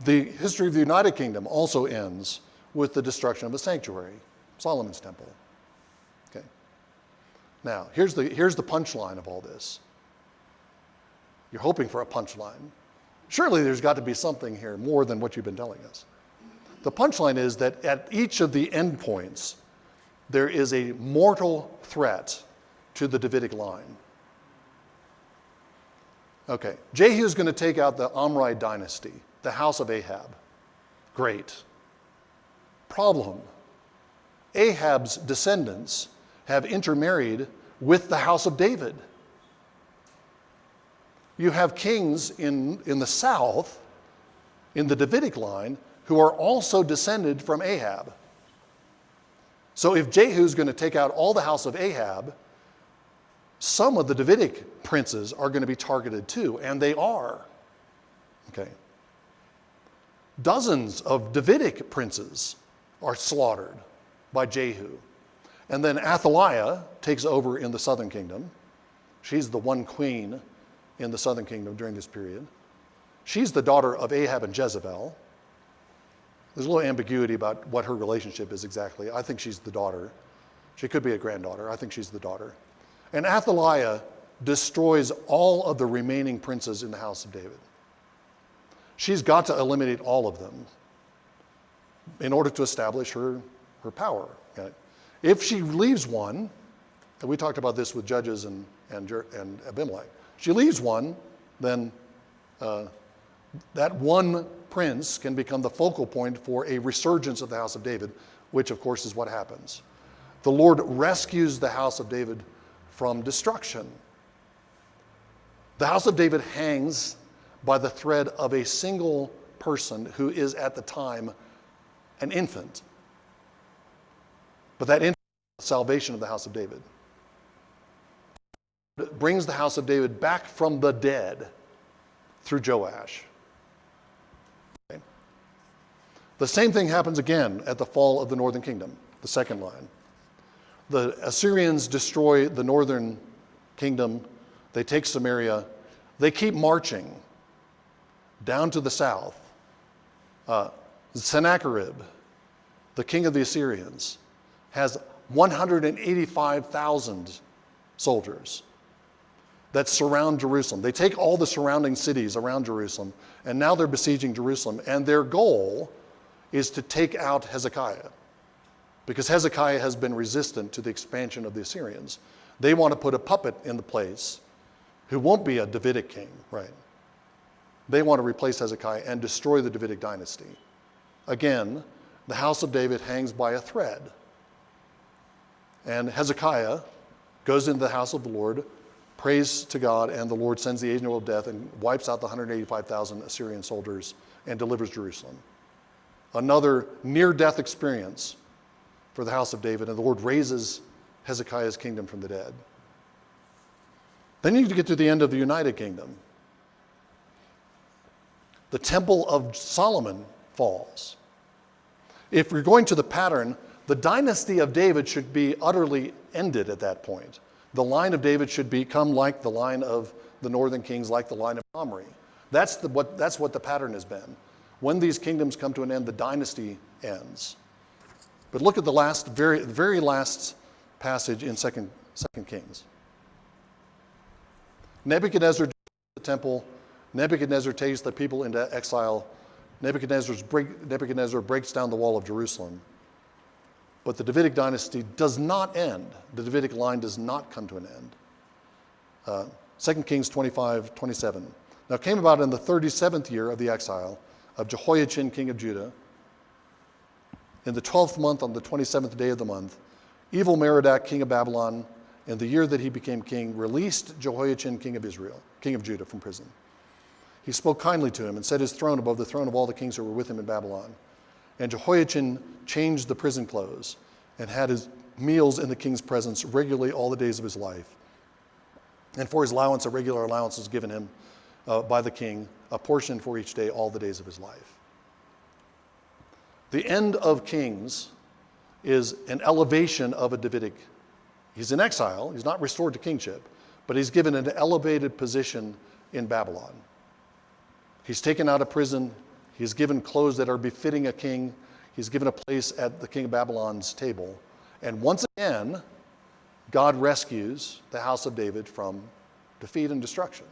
The history of the United Kingdom also ends with the destruction of a sanctuary, Solomon's temple. Okay. Now, here's the punchline of all this. You're hoping for a punchline. Surely there's got to be something here more than what you've been telling us. The punchline is that at each of the endpoints, there is a mortal threat to the Davidic line. Okay, Jehu's going to take out the Omri dynasty, the house of Ahab. Great. Problem. Ahab's descendants have intermarried with the house of David. You have kings in the south, in the Davidic line, who are also descended from Ahab. So if Jehu's going to take out all the house of Ahab, some of the Davidic princes are going to be targeted too, and they are. Okay. Dozens of Davidic princes are slaughtered by Jehu. And then Athaliah takes over in the southern kingdom. She's the one queen in the southern kingdom during this period. She's the daughter of Ahab and Jezebel. There's a little ambiguity about what her relationship is exactly. I think she's the daughter. She could be a granddaughter. I think she's the daughter. And Athaliah destroys all of the remaining princes in the house of David. She's got to eliminate all of them in order to establish her power. Okay? If she leaves one, and we talked about this with Judges and Abimelech, she leaves one, then that one prince can become the focal point for a resurgence of the house of David, which of course is what happens. The Lord rescues the house of David from destruction. The house of David hangs by the thread of a single person who is at the time an infant. But that infant is the salvation of the house of David. It brings the house of David back from the dead through Joash. Okay. The same thing happens again at the fall of the northern kingdom, the second line. The Assyrians destroy the northern kingdom. They take Samaria. They keep marching down to the south. Sennacherib, the king of the Assyrians, has 185,000 soldiers that surround Jerusalem. They take all the surrounding cities around Jerusalem, and now they're besieging Jerusalem. And their goal is to take out Hezekiah, because Hezekiah has been resistant to the expansion of the Assyrians. They want to put a puppet in the place who won't be a Davidic king, right? They want to replace Hezekiah and destroy the Davidic dynasty. Again, the house of David hangs by a thread. And Hezekiah goes into the house of the Lord, prays to God, and the Lord sends the angel of death and wipes out the 185,000 Assyrian soldiers and delivers Jerusalem. Another near-death experience for the house of David, and the Lord raises Hezekiah's kingdom from the dead. Then you get to the end of the United Kingdom. The Temple of Solomon falls. If we're going to the pattern, the dynasty of David should be utterly ended at that point. The line of David should become like the line of the northern kings, like the line of Omri. That's what the pattern has been. When these kingdoms come to an end, the dynasty ends. But look at the very last passage in 2 Kings. Nebuchadnezzar destroys the temple. Nebuchadnezzar takes the people into exile. Nebuchadnezzar breaks down the wall of Jerusalem. But the Davidic dynasty does not end. The Davidic line does not come to an end. 2 Kings 25:27. Now it came about in the 37th year of the exile of Jehoiachin, king of Judah, in the 12th month, on the 27th day of the month, evil Merodach, king of Babylon, in the year that he became king, released Jehoiachin, king of Israel, king of Judah, from prison. He spoke kindly to him and set his throne above the throne of all the kings who were with him in Babylon. And Jehoiachin changed the prison clothes and had his meals in the king's presence regularly all the days of his life. And for his allowance, a regular allowance was given him by the king, a portion for each day all the days of his life. The end of Kings is an elevation of a Davidic. He's in exile, he's not restored to kingship, but he's given an elevated position in Babylon. He's taken out of prison, he's given clothes that are befitting a king, he's given a place at the king of Babylon's table. And once again, God rescues the house of David from defeat and destruction.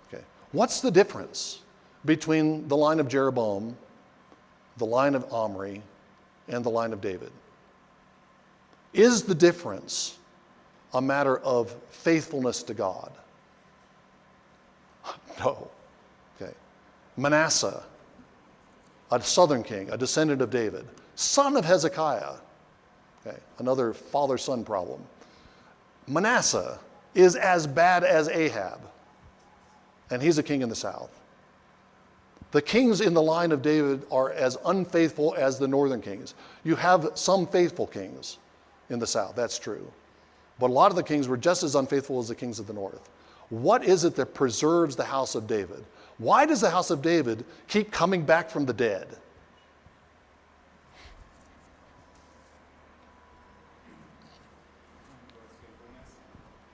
Okay. What's the difference between the line of Jeroboam, the line of Omri, and the line of David? Is the difference a matter of faithfulness to God? No. Okay. Manasseh, a southern king, a descendant of David, son of Hezekiah. Okay. Another father-son problem. Manasseh is as bad as Ahab, and he's a king in the south. The kings in the line of David are as unfaithful as the northern kings. You have some faithful kings in the south, that's true. But a lot of the kings were just as unfaithful as the kings of the north. What is it that preserves the house of David? Why does the house of David keep coming back from the dead?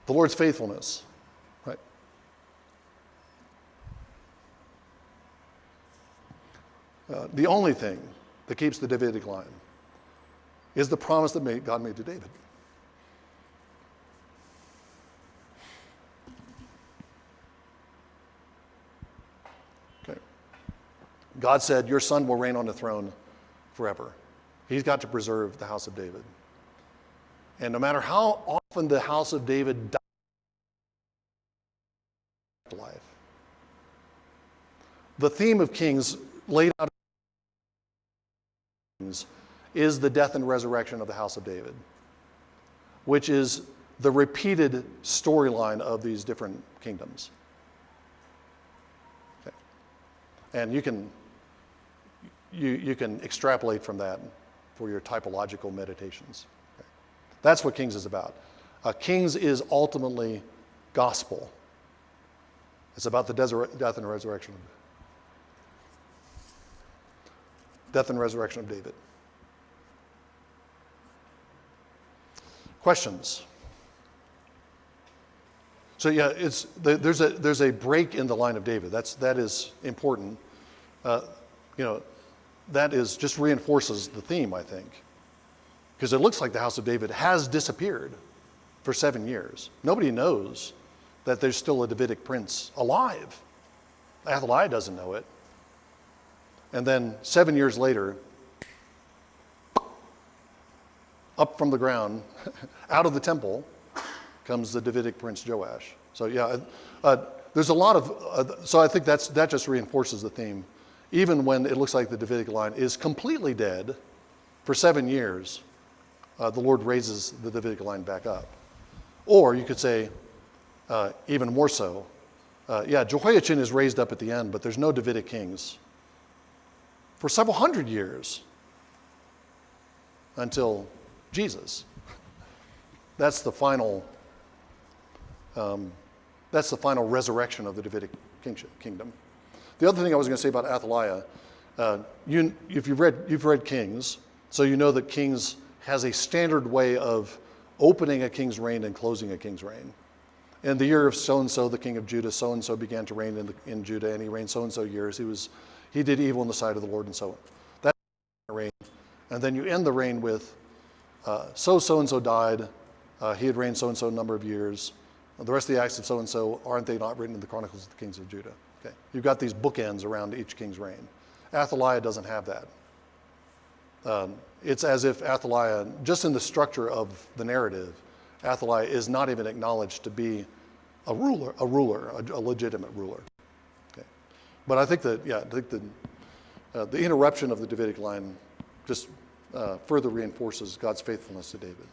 The Lord's faithfulness, right? The only thing that keeps the Davidic line is the promise that God made to David. Okay. God said, your son will reign on the throne forever. He's got to preserve the house of David. And no matter how often the house of David dies, life. the theme of Kings laid out in Kings is the death and resurrection of the house of David, which is the repeated storyline of these different kingdoms. Okay. And you can extrapolate from that for your typological meditations. Okay. That's what Kings is about. Kings is ultimately gospel. It's about the death and resurrection of David. Questions? So yeah, there's a break in the line of David. That is important. That is just reinforces the theme, I think, because it looks like the house of David has disappeared for 7 years. Nobody knows that there's still a Davidic prince alive. Athaliah doesn't know it. And then 7 years later, up from the ground, out of the temple, comes the Davidic prince Joash. So yeah, there's a lot of, so I think that just reinforces the theme. Even when it looks like the Davidic line is completely dead for 7 years, the Lord raises the Davidic line back up. Or you could say, even more so, Jehoiachin is raised up at the end, but there's no Davidic kings for several hundred years until Jesus. That's the final resurrection of the Davidic kingdom. The other thing I was going to say about Athaliah, if you've read Kings, so you know that Kings has a standard way of opening a king's reign and closing a king's reign. In the year of so-and-so, the king of Judah, so-and-so began to reign in Judah, and he reigned so-and-so years. He did evil in the sight of the Lord, and so on. That's the reign. And then you end the reign with, so-and-so died, he had reigned so-and-so number of years. The rest of the acts of so-and-so, aren't they not written in the Chronicles of the Kings of Judah? Okay. You've got these bookends around each king's reign. Athaliah doesn't have that. It's as if Athaliah, just in the structure of the narrative, Athaliah is not even acknowledged to be a legitimate ruler. Okay. But I think that, the interruption of the Davidic line just further reinforces God's faithfulness to David.